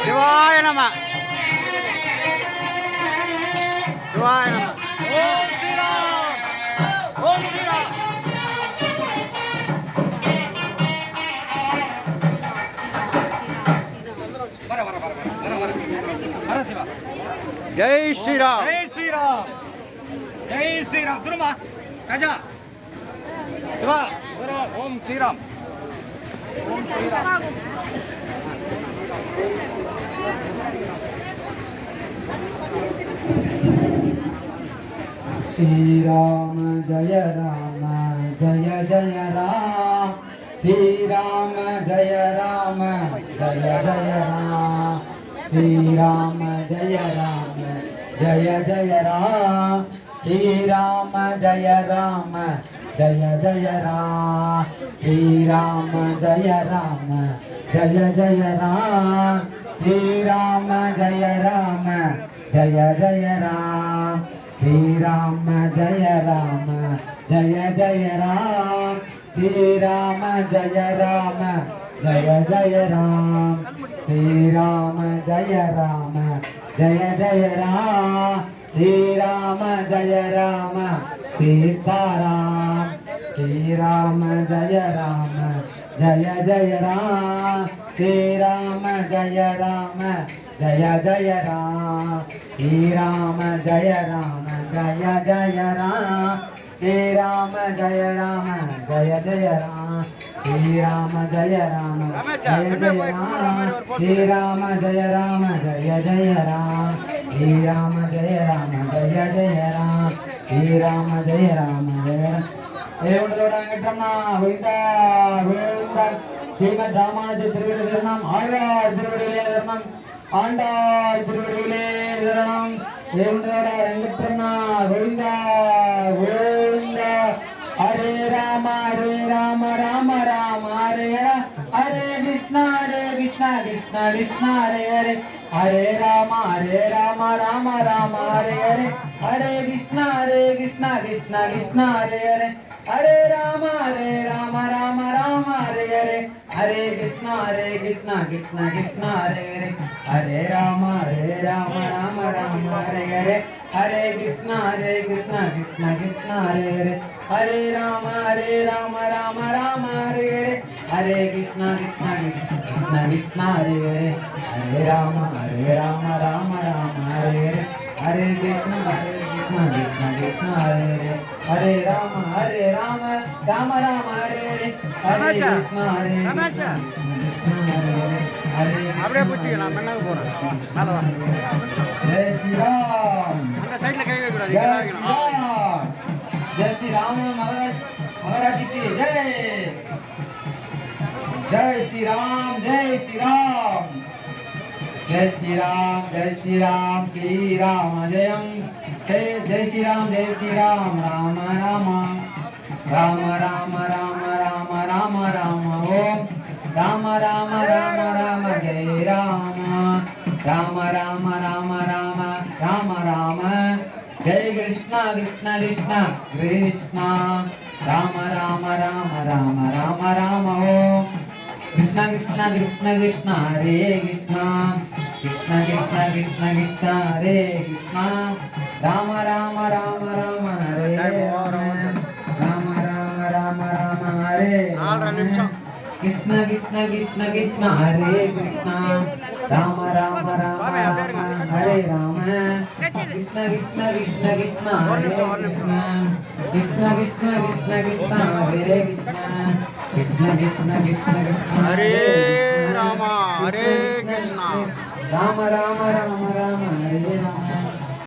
శివాయ నమ శివాయ నమ ఓం శ్రీరామ్ ఓం శ్రీరామ్ జై శ్రీరామ్ జై శ్రీరామ్ జై శ్రీరామ్ గురుమా రాజా శివ గురు ఓం శ్రీరామ్ ఓం శ్రీరామ్ श्रीराम जय राम जय जय राम श्रीराम जय राम जय जय राम श्रीराम जय राम जय जय राम श्रीराम जय राम जय जय राम श्रीराम जय राम जय जय राम श्रीराम जय राम जय जय राम श्रीराम जय राम जय जय राम श्रीराम जय राम जय जय राम श्रीराम जय राम जय जय राम श्रीराम जय राम सीताराम श्रीराम जय राम जय जय राम श्रीराम जय राम जय जय राम श्रीराम जय राम जय जय राम श्रीराम जय राम जय जय राम श्रीराम जय राम जय जय राम श्रीराम जय राम जय जय राम श्रीराम जय राम जय जय राम श्रीराम जय राम जय ஏவண்டோடங்கட்டம்னா கோவிந்தா கோவிந்தா ஸ்ரீமத் ராமானுஜ திருவடி சரணம் ஆழ்வார் திருவடியிலே சரணம் ஆண்டாள் திருவடியிலே சரணம் ஏவண்டோட வெங்கட்ரம்னா கோவிந்தா கோவிந்தா ஹரே ராம ராம ராம ஹரே ஹரே கிருஷ்ண கிருஷ்ண கிருஷ்ண ஹரே ஹரே हरे राम राम राम हरे हरे हरे कृष्ण कृष्ण कृष्ण हरे हरे हरे राम राम राम हरे हरे हरे कृष्ण कृष्ण कृष्ण हरे हरे हरे राम राम राम हरे हरे हरे कृष्ण कृष्ण कृष्ण हरे हरे हरे राम राम राम हरे हरे हरे कृष्ण कृष्ण कृष्ण हरे हरे हरे राम राम हरे हरे हरे कृष्ण कृष्ण कृष्ण हरे हरे हरे राम राम राम हरे हरे हरे कृष्ण हरे அப்படியே பூச்சி நான் மண்ணாக போறேன் மேல வா जय श्री राम அந்த சைடுல கை வைக்க கூடாது जय இங்க श्री வைக்கணும் राम जय श्री राम महाराज की जय जय श्री राम जय श्री राम जय श्री राम श्री राम जयम जय श्री राम राम राम राम राम राम राम राम राम ओम राम राम राम राम जय राम राम राम राम राम राम राम जय कृष्ण कृष्ण कृष्ण कृष्ण राम राम राम राम राम राम ओम कृष्ण कृष्ण कृष्ण कृष्ण हरे कृष्ण कृष्ण कृष्ण कृष्ण कृष्ण हरे कृष्ण राम राम राम राम हरे राम राम राम राम हरे कृष्ण कृष्ण कृष्ण कृष्ण हरे कृष्ण राम राम राम राम हरे राम कृष्ण कृष्ण कृष्ण कृष्ण हरे कृष्ण कृष्ण कृष्ण कृष्ण कृष्ण हरे कृष्ण कृष्ण कृष्ण कृष्ण हरे राम हरे कृष्ण राम राम राम राम हरे राम